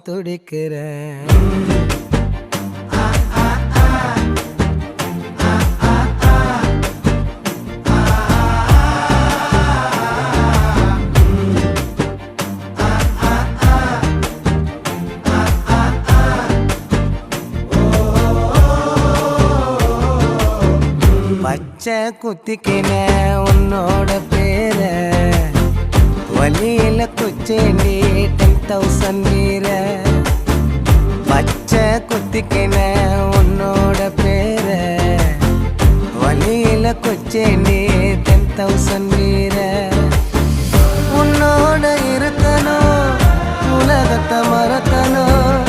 துடிக்கிறேன். பச்சை குத்திக்கின உன்னோட பேர வலியில குச்சேண்டி 10,000 வீர. பச்சை குத்திக்கின உன்னோட பேர வலியில குச்சேண்டி 10,000 வீர. உன்னோட இருக்கணும், உலகத்தை மறக்கணும்,